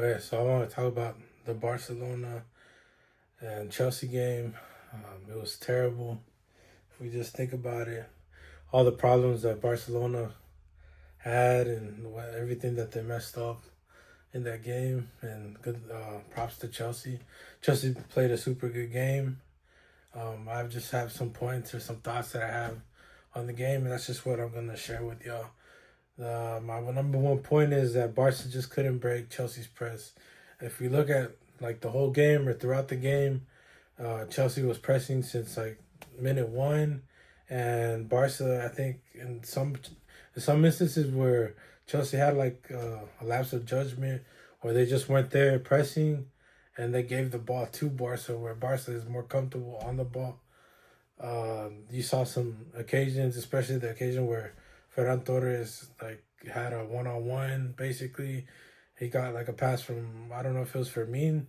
Okay, so I want to talk about the Barcelona and Chelsea game. It was terrible. If we just think about it, all the problems that Barcelona had and everything that they messed up in that game, and good props to Chelsea. Chelsea played a super good game. I just have some points or some thoughts that I have on the game, and that's just what I'm gonna share with y'all. My number one point is that Barca just couldn't break Chelsea's press. If we look at like the whole game or throughout the game, Chelsea was pressing since like minute one, and Barca, I think, in some instances where Chelsea had like a lapse of judgment, or they just weren't there pressing, and they gave the ball to Barca, where Barca is more comfortable on the ball. You saw some occasions, especially the occasion where Ferran Torres like had a one on one. Basically, he got like a pass from, I don't know if it was Fermin,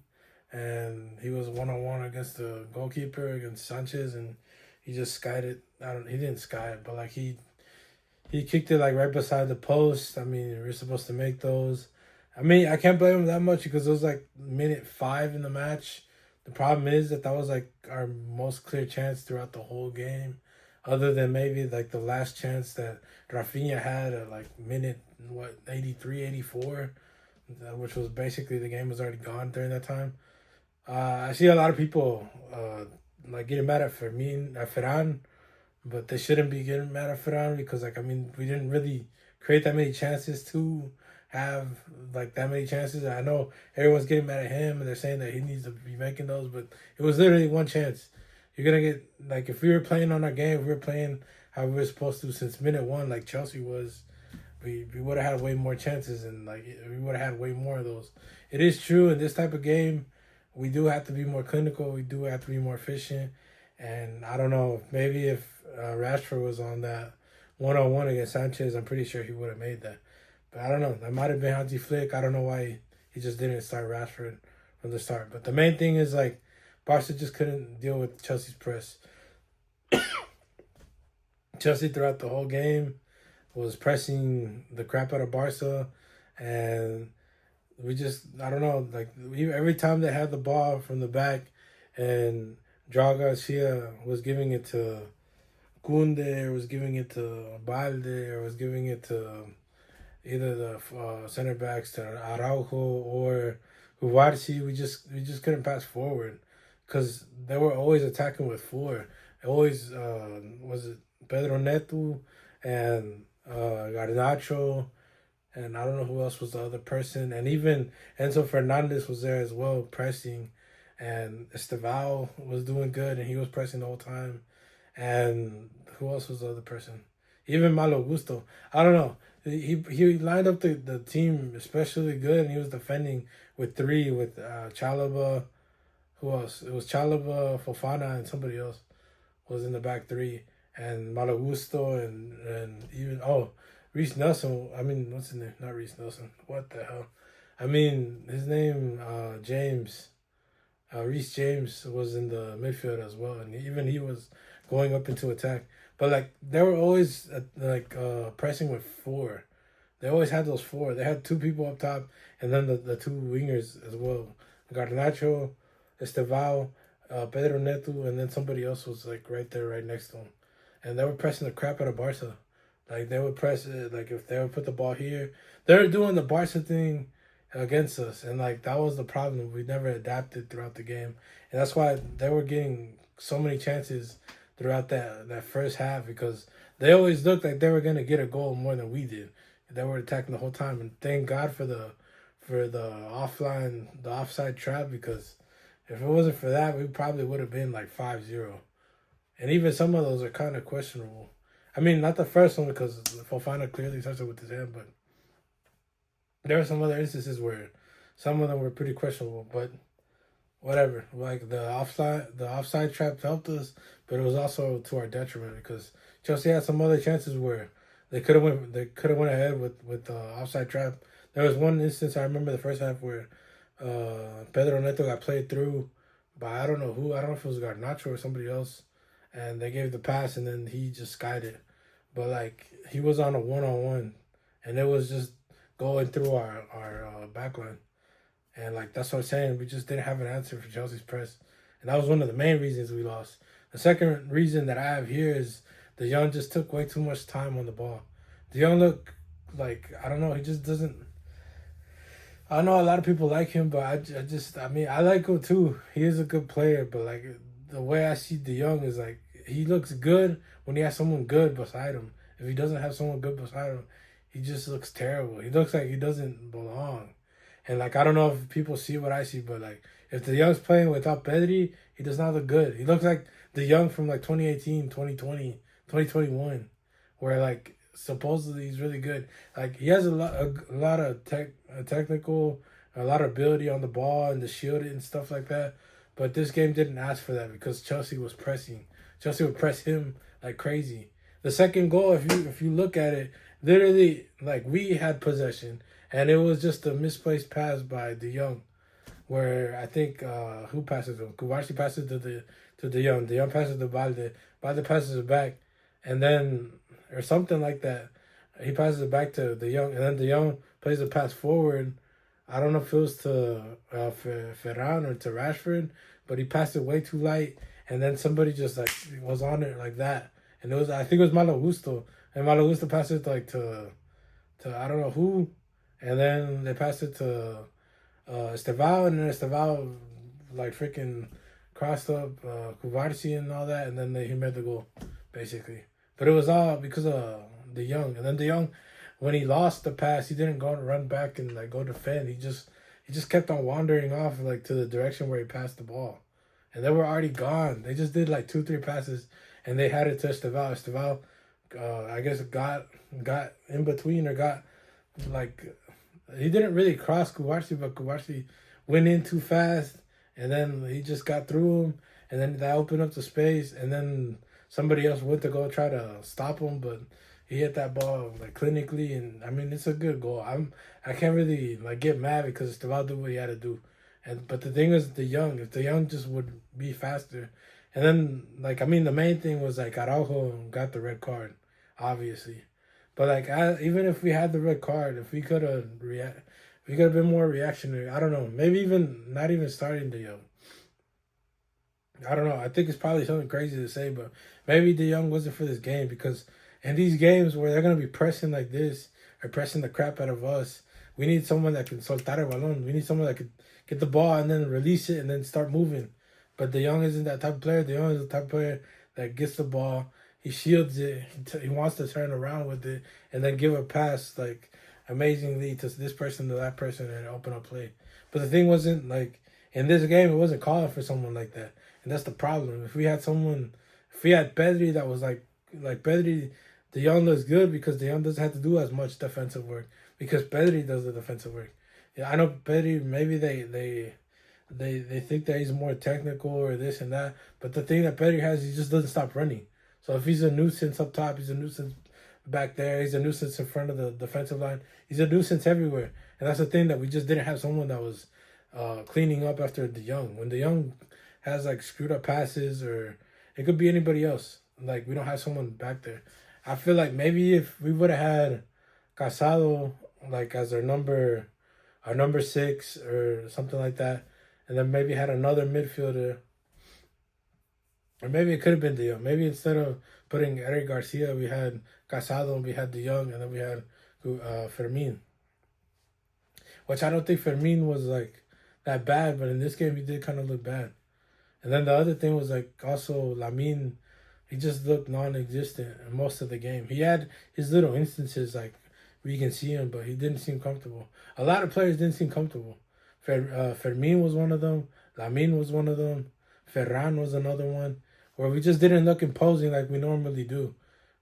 and he was one on one against the goalkeeper against Sanchez, and he just skied it. I don't. He didn't sky it, but like he kicked it like right beside the post. I mean, we're supposed to make those. I mean, I can't blame him that much because it was like minute five in the match. The problem is that was like our most clear chance throughout the whole game, other than maybe like the last chance that Rafinha had at like minute 83, 84, which was basically the game was already gone during that time. I see a lot of people like getting mad at Ferran, but they shouldn't be getting mad at Ferran because, like, I mean, we didn't really create that many chances to have like that many chances. I know everyone's getting mad at him and they're saying that he needs to be making those, but it was literally one chance. You're gonna get like if we were playing on our game, if we were playing how we were supposed to since minute one, like Chelsea was, we would have had way more chances and like we would have had way more of those. It is true in this type of game, we do have to be more clinical. We do have to be more efficient. And I don't know, maybe if Rashford was on that one on one against Sanchez, I'm pretty sure he would have made that. But I don't know. That might have been Hansi Flick. I don't know why he just didn't start Rashford from the start. But the main thing is like Barca just couldn't deal with Chelsea's press. Chelsea throughout the whole game was pressing the crap out of Barca, and we just I don't know like every time they had the ball from the back, and Joao Garcia was giving it to Kunde, or was giving it to Balde, or was giving it to either the center backs to Araujo or Uvarsi. We just couldn't pass forward because they were always attacking with four. Always was it Pedro Neto and Garnacho, and I don't know who else was the other person, and even Enzo Fernandez was there as well pressing, and Estevao was doing good, and he was pressing the whole time, and who else was the other person? Even Malo Gusto. I don't know. He lined up the team especially good, and he was defending with three with Chalaba. Who else? It was Chalaba, Fofana, and somebody else was in the back three, and Malo Gusto, and even Reese Nelson. I mean, what's his name? Not Reese Nelson. What the hell? I mean, his name James. Reese James was in the midfield as well, and even he was going up into attack. But like they were always pressing with four. They always had those four. They had two people up top, and then the two wingers as well. Garnacho, Estevao, Pedro Neto, and then somebody else was like right there, right next to him. And they were pressing the crap out of Barca. Like they would press it. Like if they would put the ball here, they were doing the Barca thing against us, and like that was the problem. We never adapted throughout the game, and that's why they were getting so many chances throughout that first half because they always looked like they were gonna get a goal more than we did. They were attacking the whole time, and thank God for the offside trap because if it wasn't for that, we probably would have been like 5-0. And even some of those are kind of questionable. I mean, not the first one because Fofana clearly touched it with his hand, but there are some other instances where some of them were pretty questionable. But whatever, like the offside trap helped us, but it was also to our detriment because Chelsea had some other chances where they could have went ahead with the offside trap. There was one instance I remember the first half where Pedro Neto got played through by I don't know who. I don't know if it was Garnacho or somebody else, and they gave the pass and then he just skied it. But like he was on a one on one, and it was just going through our back line. And like that's what I'm saying. We just didn't have an answer for Chelsea's press, and that was one of the main reasons we lost. The second reason that I have here is De Jong just took way too much time on the ball. De Jong look like I don't know. He just doesn't. I know a lot of people like him, but I mean, I like him too. He is a good player, but like the way I see De Jong is like he looks good when he has someone good beside him. If he doesn't have someone good beside him, he just looks terrible. He looks like he doesn't belong. And like I don't know if people see what I see, but like if De Jong's playing without Pedri, he does not look good. He looks like De Jong from like 2018, 2020, 2021, where like supposedly he's really good. Like he has a lot of technical, a lot of ability on the ball and the shield and stuff like that. But this game didn't ask for that because Chelsea was pressing. Chelsea would press him like crazy. The second goal, if you look at it, literally like we had possession and it was just a misplaced pass by De Jong, where I think who passes him? Kuwashi passes to De Jong. De Jong passes to Balde. Balde passes it back, and then or something like that. He passes it back to De Jong, and then De Jong plays a pass forward. I don't know if it was to Ferran or to Rashford, but he passed it way too light, and then somebody just like was on it like that, and it was I think it was Malo Gusto, and Malo Gusto passed it like to I don't know who, and then they passed it to Estevao, and then Estevao like freaking crossed up Kuvarsi and all that, and then he made the goal, basically. But it was all because of De Jong, and then De Jong, when he lost the pass, he didn't go and run back and like go defend. He just kept on wandering off like to the direction where he passed the ball, and they were already gone. They just did like 2-3 passes, and they had it to Estevao. Estevao, I guess got in between or got like he didn't really cross Kuwashi, but Kuwashi went in too fast, and then he just got through him, and then that opened up the space, and then somebody else went to go try to stop him, but he hit that ball like clinically, and I mean it's a good goal. I can't really like get mad because Esteval did what he had to do, and but the thing is if the young just would be faster, and then like I mean the main thing was like Araujo got the red card, obviously. But like, even if we had the red card, if we could have we could have been more reactionary. I don't know. Maybe even not even starting De Jong. I don't know. I think it's probably something crazy to say, but maybe De Jong wasn't for this game because in these games where they're gonna be pressing like this or pressing the crap out of us, we need someone that can soltar el balón. We need someone that could get the ball and then release it and then start moving. But De Jong isn't that type of player. De Jong is the type of player that gets the ball. He shields it. He wants to turn around with it and then give a pass like amazingly to this person to that person and open up play. But the thing wasn't like in this game, it wasn't calling for someone like that, and that's the problem. If we had Pedri that was like Pedri, De Jong looks good because De Jong doesn't have to do as much defensive work because Pedri does the defensive work. Yeah, I know Pedri. Maybe they think that he's more technical or this and that, but the thing that Pedri has, he just doesn't stop running. So if he's a nuisance up top, he's a nuisance back there, he's a nuisance in front of the defensive line. He's a nuisance everywhere. And that's the thing that we just didn't have someone that was cleaning up after De Jong. When De Jong has like screwed up passes or it could be anybody else. Like we don't have someone back there. I feel like maybe if we would have had Casado like as our number 6 or something like that, and then maybe had another midfielder. Or maybe it could have been De Jong. Maybe instead of putting Eric Garcia, we had Casado, we had De Jong, and then we had Fermin. Which I don't think Fermin was like that bad, but in this game he did kind of look bad. And then the other thing was like also Lamine, he just looked non-existent in most of the game. He had his little instances like where you can see him, but he didn't seem comfortable. A lot of players didn't seem comfortable. Fermin was one of them. Lamine was one of them. Ferran was another one. Where we just didn't look imposing like we normally do.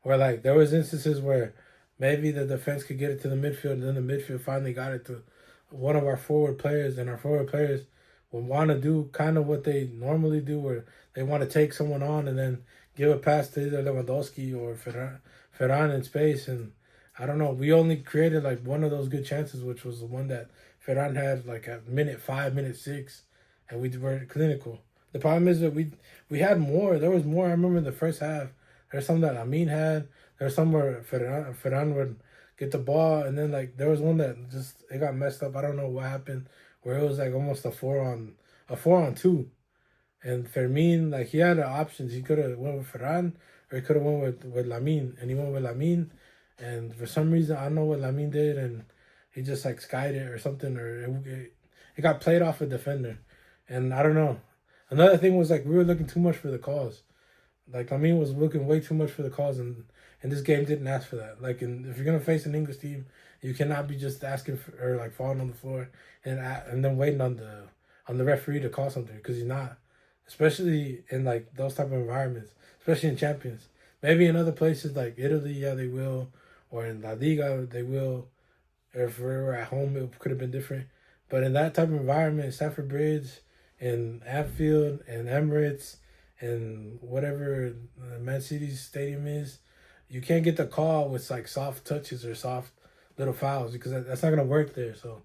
Where like there was instances where maybe the defense could get it to the midfield and then the midfield finally got it to one of our forward players, and our forward players would want to do kind of what they normally do where they want to take someone on and then give a pass to either Lewandowski or Ferran in space. And I don't know, we only created like one of those good chances, which was the one that Ferran had like at minute 5, minute 6, and we were clinical. The problem is that we had more. There was more. I remember in the first half. There's some that Amin had. There's some where Ferran would get the ball, and then like there was one that just it got messed up. I don't know what happened. where it was like almost a 4-on-2. And Fermin, like he had the options. He could have went with Ferran or he could have went with Lamine, and he went with Lamine. And for some reason, I don't know what Lamine did, and he just like skied it or something, or it got played off a defender, and I don't know. Another thing was like we were looking too much for the calls. Like Lamine was looking way too much for the calls, and this game didn't ask for that. Like, if you're gonna face an English team, you cannot be just asking for, or like falling on the floor and then waiting on the referee to call something because he's not. Especially in like those type of environments, especially in Champions. Maybe in other places like Italy, yeah, they will, or in La Liga, they will. Or if we were at home, it could have been different. But in that type of environment, Stamford Bridge, in Anfield, and Emirates, and whatever Man City's stadium is, you can't get the call with like soft touches or soft little fouls because that's not gonna work there. So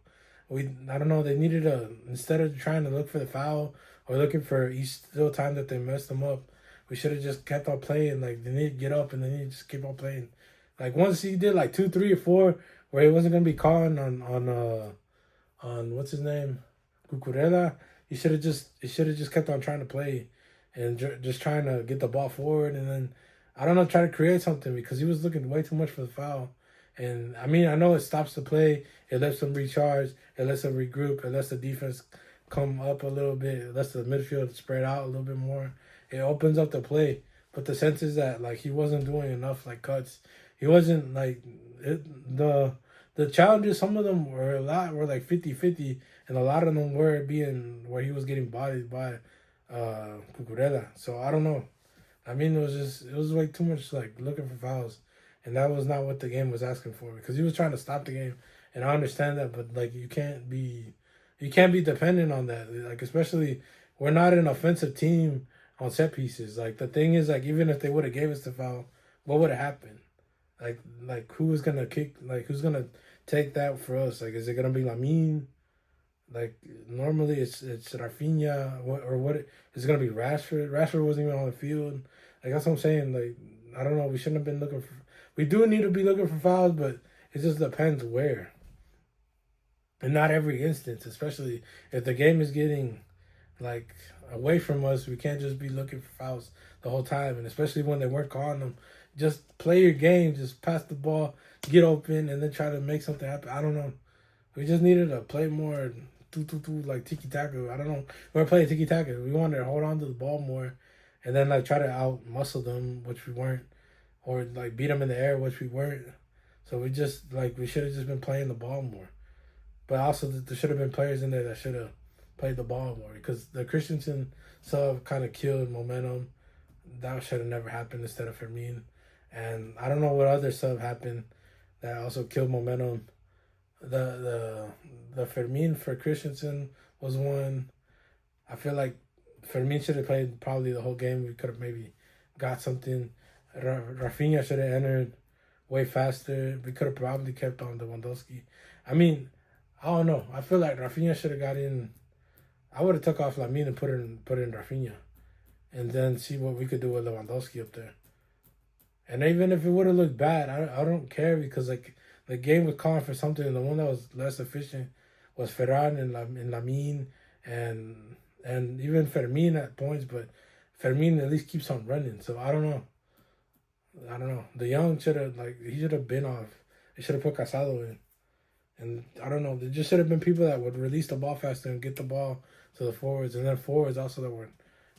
I don't know. They needed instead of trying to look for the foul or looking for each little time that they messed them up, we should have just kept on playing. Like they need to get up and they need to just keep on playing. Like once he did like 2, 3, or 4, where he wasn't gonna be calling on what's his name, Cucurella. He should have just kept on trying to play, and just trying to get the ball forward, and then I don't know, try to create something because he was looking way too much for the foul. And I mean, I know it stops the play, it lets them recharge, it lets them regroup, it lets the defense come up a little bit, it lets the midfield spread out a little bit more. It opens up the play, but the sense is that like he wasn't doing enough like cuts. He wasn't like the challenges. Some of them were like 50-50, and a lot of them were being where he was getting bodied by Cucurella. So I don't know. I mean, it was way too much like looking for fouls, and that was not what the game was asking for because he was trying to stop the game, and I understand that, but like you can't be dependent on that. Like especially we're not an offensive team on set pieces. Like the thing is, like even if they would have gave us the foul, what would have happened? Like who was gonna kick? Like who's gonna take that for us? Like is it gonna be Lamine? Like normally it's Rafinha or what? Is it gonna be Rashford? Rashford wasn't even on the field. Like that's what I'm saying. Like I don't know. We shouldn't have been looking for. We do need to be looking for fouls, but it just depends where. And not every instance, especially if the game is getting like away from us, we can't just be looking for fouls the whole time. And especially when they weren't calling them, just play your game, just pass the ball, get open, and then try to make something happen. I don't know. We just needed to play more like tiki taka. I don't know. We weren't playing tiki taka. We wanted to hold on to the ball more, and then like try to out muscle them, which we weren't, or like beat them in the air, which we weren't. So we just like we should have just been playing the ball more. But also, there should have been players in there that should have played the ball more because the Christensen sub kind of killed momentum. That should have never happened instead of Fermin. And I don't know what other sub happened that also killed momentum. The Fermin for Christensen was one. I feel like Fermin should have played probably the whole game. We could have maybe got something. Rafinha should have entered way faster. We could have probably kept on Lewandowski. I mean, I don't know. I feel like Rafinha should have got in. I would have took off Lamine and put in Rafinha, and then see what we could do with Lewandowski up there. And even if it would have looked bad, I don't care because like the game was calling for something. And the one that was less efficient was Ferran and Lamine and even Fermin at points, but Fermin at least keeps on running. So I don't know. The young he should have been off. They should have put Casado in. And I don't know. There just should have been people that would release the ball faster and get the ball to the forwards, and then forwards also that were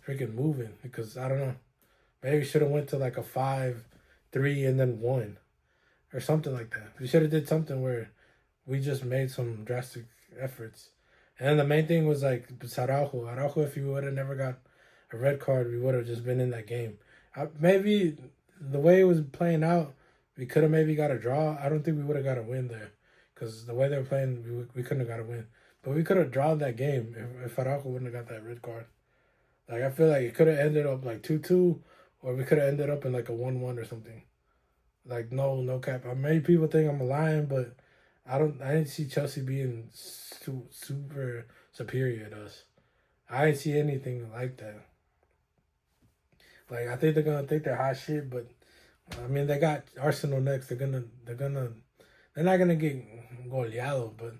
freaking moving. Because I don't know, maybe we should have went to like a 5-3 and then 1, or something like that. We should have did something where we just made some drastic efforts. And then the main thing was like Araujo. Araujo, if he would have never got a red card, we would have just been in that game. Maybe the way it was playing out, we could have maybe got a draw. I don't think we would have got a win there. Because the way they were playing, we couldn't have got a win. But we could have drawn that game if Araujo wouldn't have got that red card. Like, I feel like it could have ended up like 2-2, or we could have ended up in like a 1-1 or something. Like, no cap. Many people think I'm lying, but I didn't see Chelsea being super superior to us. I didn't see anything like that. Like, I think they're gonna think they're hot shit, but I mean, they got Arsenal next. They're not gonna get goleado, but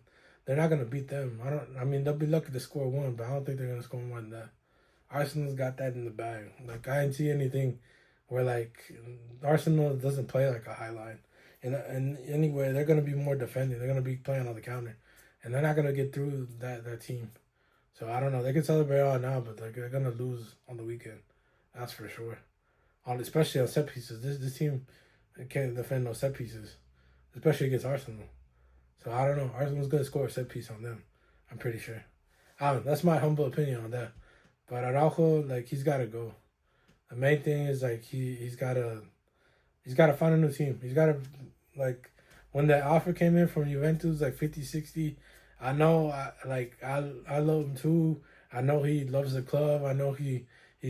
they're not gonna beat them. I mean, they'll be lucky to score one, but I don't think they're gonna score more than that. Arsenal's got that in the bag. Like I didn't see anything where like Arsenal doesn't play like a high line, and anyway they're gonna be more defending. They're gonna be playing on the counter, and they're not gonna get through that team. So I don't know. They can celebrate all now, but they're gonna lose on the weekend. That's for sure. On especially on set pieces. This team can't defend no set pieces, especially against Arsenal. So I don't know. Arsenal's gonna score a set piece on them. I'm pretty sure. I don't know. That's my humble opinion on that. But Araujo, like he's gotta go. The main thing is like he's gotta find a new team. He's gotta like when that offer came in from Juventus like 50-60. I know I love him too. I know he loves the club. I know he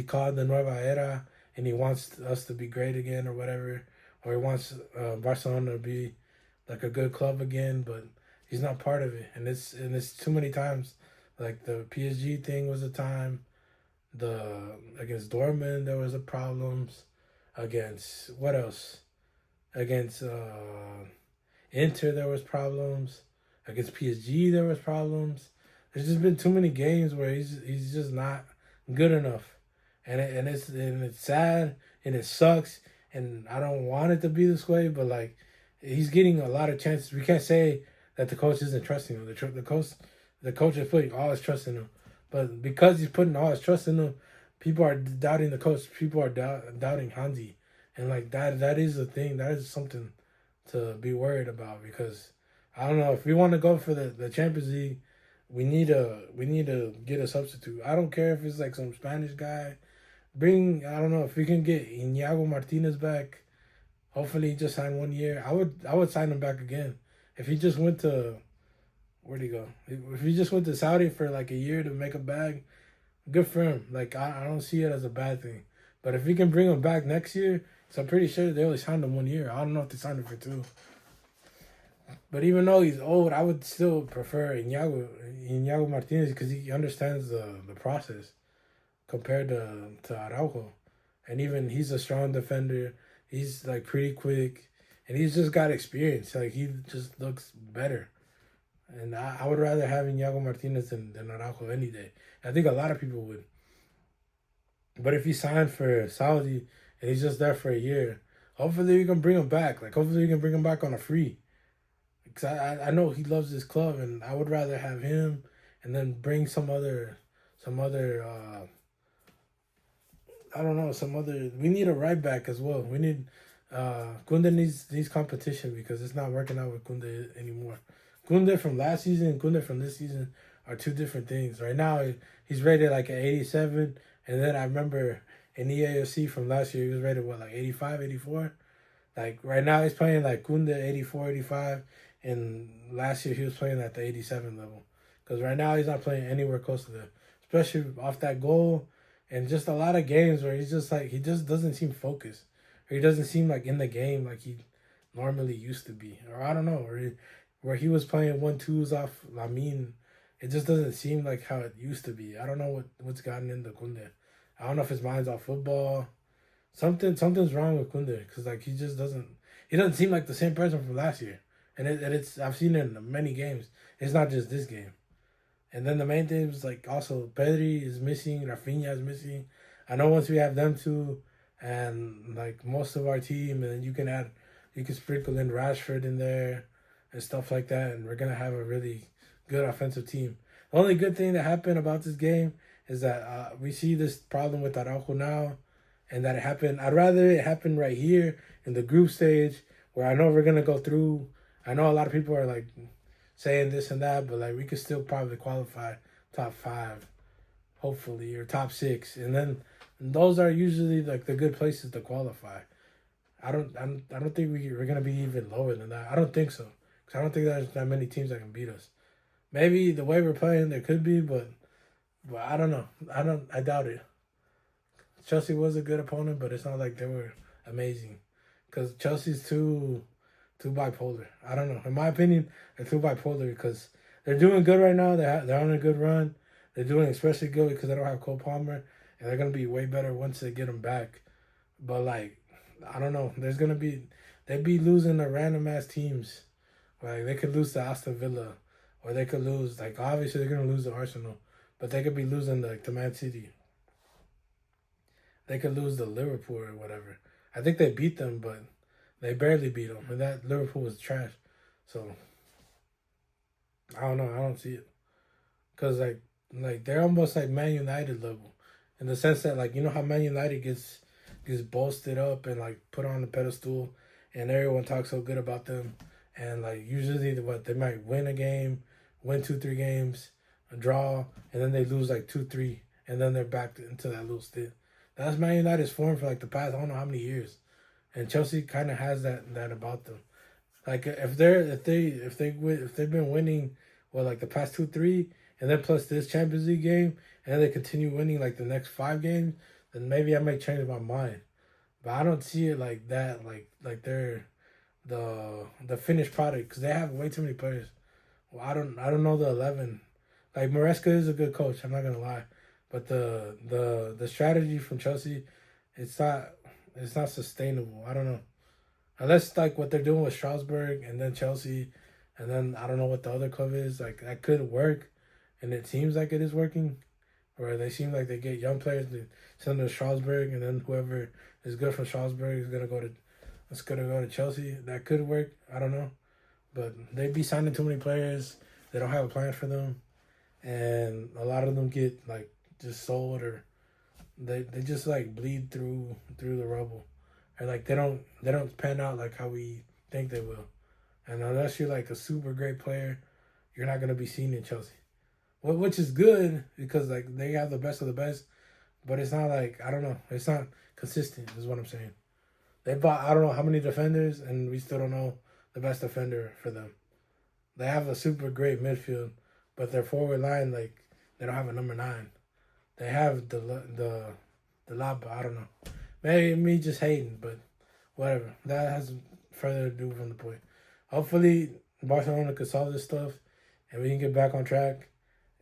called the Nueva Era and he wants us to be great again or whatever. Or he wants Barcelona to be like a good club again, but he's not part of it. And it's too many times. Like the PSG thing was a time. The against Dortmund there was a problems. Against what else? Against Inter there was problems. Against PSG there was problems. There's just been too many games where he's just not good enough, and it's sad and it sucks, and I don't want it to be this way, but like he's getting a lot of chances. We can't say that the coach isn't trusting him. The coach is putting all his trust in him, but because he's putting all his trust in him, people are doubting the coach. People are doubting Hansi, and like that is a thing. That is something to be worried about because I don't know if we want to go for the Champions League. We need to get a substitute. I don't care if it's like some Spanish guy. I don't know if we can get Iñigo Martinez back. Hopefully he just signed 1 year. I would sign him back again. If he just went to where'd he go? If he just went to Saudi for like a year to make a bag, good for him. Like I don't see it as a bad thing. But if we can bring him back next year, so I'm pretty sure they only signed him 1 year. I don't know if they signed him for 2. But even though he's old, I would still prefer Iñigo Martinez because he understands the process compared to Araujo. And even he's a strong defender. He's like pretty quick. And he's just got experience. Like he just looks better. And I would rather have Iñigo Martinez than Araujo any day. I think a lot of people would. But if he signed for Saudi and he's just there for a year, hopefully we can bring him back. Like hopefully we can bring him back on a free. Because I know he loves this club, and I would rather have him and then bring some other I don't know, some other. We need a right back as well. We need Kunde needs competition because it's not working out with Kunde anymore. Kunde from last season and Kunde from this season are two different things. Right now he's rated like an 87, and then I remember in EAFC from last year he was rated what, like 85, 84. Like right now he's playing like Kunde 84, 85. And last year he was playing at the 87 level. Because right now he's not playing anywhere close to that. Especially off that goal. And just a lot of games where he's just like, he just doesn't seem focused. Or he doesn't seem like in the game like he normally used to be. Or I don't know. Or where he was playing 1-2s off Lamin. It just doesn't seem like how it used to be. I don't know what's gotten into Kunde. I don't know if his mind's off football. Something's wrong with Kunde. Because like he doesn't seem like the same person from last year. And it's I've seen it in many games. It's not just this game. And then the main thing is like also Pedri is missing, Rafinha is missing. I know once we have them two and like most of our team, and then you can sprinkle in Rashford in there and stuff like that, and we're gonna have a really good offensive team. The only good thing that happened about this game is that we see this problem with Araujo now, and that it happened. I'd rather it happen right here in the group stage where I know we're gonna go through. I know a lot of people are like saying this and that, but like we could still probably qualify top 5, hopefully, or top 6, and then those are usually like the good places to qualify. I don't think we're gonna be even lower than that. I don't think so, because I don't think there's that many teams that can beat us. Maybe the way we're playing, there could be, but I don't know. I doubt it. Chelsea was a good opponent, but it's not like they were amazing, because Chelsea's too bipolar. I don't know. In my opinion, they're too bipolar because they're doing good right now. They're on a good run. They're doing especially good because they don't have Cole Palmer, and they're gonna be way better once they get him back. But like, I don't know. They'd be losing to random ass teams. Like they could lose to Aston Villa or they could lose. Like obviously they're gonna lose to Arsenal, but they could be losing like to Man City. They could lose to Liverpool or whatever. I think they beat them, but they barely beat them, and that Liverpool was trash. So I don't know. I don't see it because like they're almost like Man United level, in the sense that like you know how Man United gets boasted up and like put on the pedestal, and everyone talks so good about them, and like usually what they might win a game, win 2 3 games, a draw, and then they lose like 2 3, and then they're back into that little stint. That's Man United's form for like the past I don't know how many years, and Chelsea kind of has that about them. Like if they've been winning, well, like the past 2 3, and then plus this Champions League game, and they continue winning like the next 5 games, then maybe I might change my mind. But I don't see it like that. Like they're the finished product because they have way too many players. Well, I don't know the 11. Like Maresca is a good coach. I'm not gonna lie, but the strategy from Chelsea, it's not it's not sustainable. I don't know. Unless like what they're doing with Strasbourg and then Chelsea, and then I don't know what the other club is. Like that could work, and it seems like it is working. Where they seem like they get young players to send them to Strasbourg, and then whoever is good from Strasbourg is gonna go to Chelsea. That could work. I don't know, but they be signing too many players. They don't have a plan for them, and a lot of them get like just sold or they just like bleed through the rubble, and like they don't pan out like how we think they will. And unless you're like a super great player, you're not gonna be seen in Chelsea. Well, which is good because like they have the best of the best, but it's not like I don't know. It's not consistent. Is what I'm saying. They bought I don't know how many defenders, and we still don't know the best defender for them. They have a super great midfield, but their forward line like they don't have a number 9. They have the Lab. I don't know. Maybe me just hating, but whatever. That has further to do from the point. Hopefully, Barcelona could solve this stuff, and we can get back on track,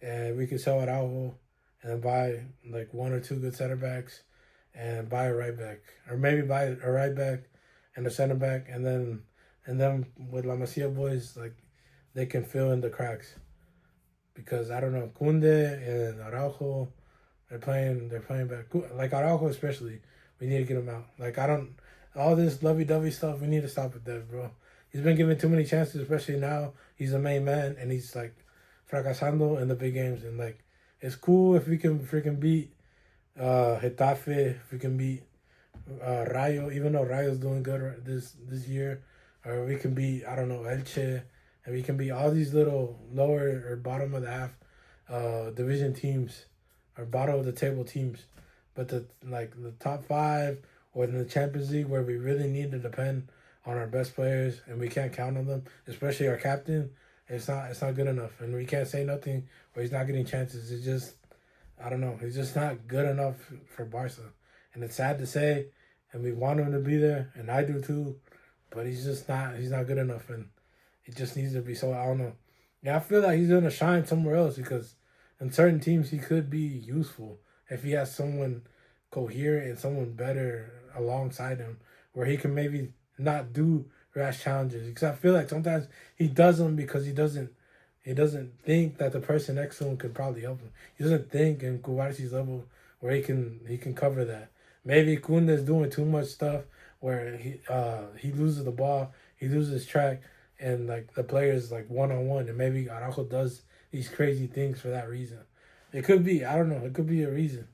and we can sell Araujo, and buy like 1 or 2 good center backs, and buy a right back, or maybe buy a right back and a center back, and then with La Masia boys like they can fill in the cracks because I don't know Kunde and Araujo. They're playing back. Like Araujo especially, we need to get him out. Like I don't all this lovey dovey stuff. We need to stop with that, bro. He's been given too many chances, especially now. He's the main man, and he's like fracasando in the big games. And like it's cool if we can freaking beat Getafe, if we can beat Rayo, even though Rayo's doing good this year, or we can beat I don't know Elche, and we can beat all these little lower or bottom of the half division teams or bottom of the table teams, but the top 5 or in the Champions League where we really need to depend on our best players and we can't count on them, especially our captain. It's not good enough, and we can't say nothing where he's not getting chances. It's just I don't know. He's just not good enough for Barca, and it's sad to say. And we want him to be there, and I do too, but he's just not. He's not good enough, and it just needs to be. So I don't know. Yeah, I feel like he's gonna shine somewhere else because in certain teams he could be useful if he has someone coherent and someone better alongside him, where he can maybe not do rash challenges. Because I feel like sometimes he does them because he doesn't think that the person next to him could probably help him. He doesn't think in Kubarsi's level where he can cover that. Maybe Kunde's doing too much stuff where he loses the ball, he loses track, and like the players like 1-on-1, and maybe Araujo does these crazy things for that reason. It could be I don't know. It could be a reason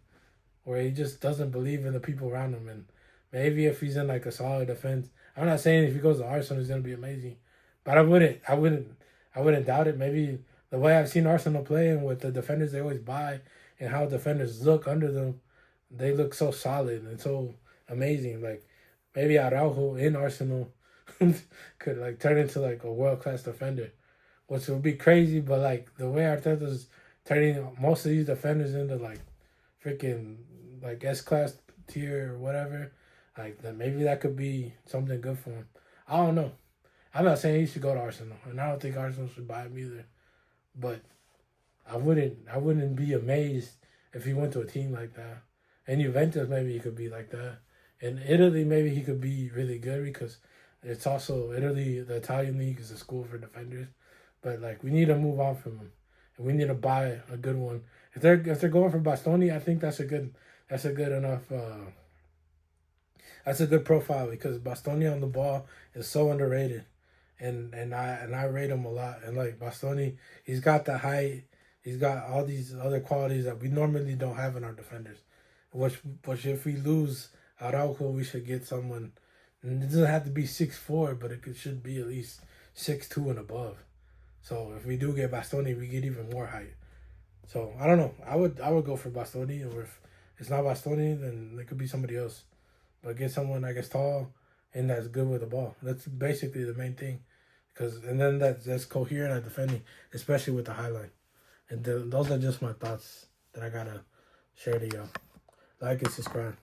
where he just doesn't believe in the people around him, and maybe if he's in like a solid defense. I'm not saying if he goes to Arsenal he's gonna be amazing, but I wouldn't doubt it. Maybe the way I've seen Arsenal play and with the defenders they always buy and how defenders look under them, they look so solid and so amazing. Like maybe Araujo in Arsenal could like turn into like a world class defender, which would be crazy. But like the way Arteta's turning most of these defenders into like freaking like S class tier or whatever, like that maybe that could be something good for him. I don't know. I'm not saying he should go to Arsenal, and I don't think Arsenal should buy him either. But I wouldn't be amazed if he went to a team like that. In Juventus, maybe he could be like that. In Italy, maybe he could be really good because it's also Italy. The Italian league is a school for defenders. But like we need to move on from him, and we need to buy a good one. If they're going for Bastoni, I think that's a good enough that's a good profile because Bastoni on the ball is so underrated, and I rate him a lot. And like Bastoni, he's got the height, he's got all these other qualities that we normally don't have in our defenders. Which if we lose Araujo, we should get someone. And it doesn't have to be 6'4", but should be at least 6'2" and above. So if we do get Bastoni, we get even more height. So I don't know. I would go for Bastoni, or if it's not Bastoni, then it could be somebody else. But get someone I guess tall and that's good with the ball. That's basically the main thing, and then that's coherent at defending, especially with the high line. And those are just my thoughts that I gotta share to y'all. Like and subscribe.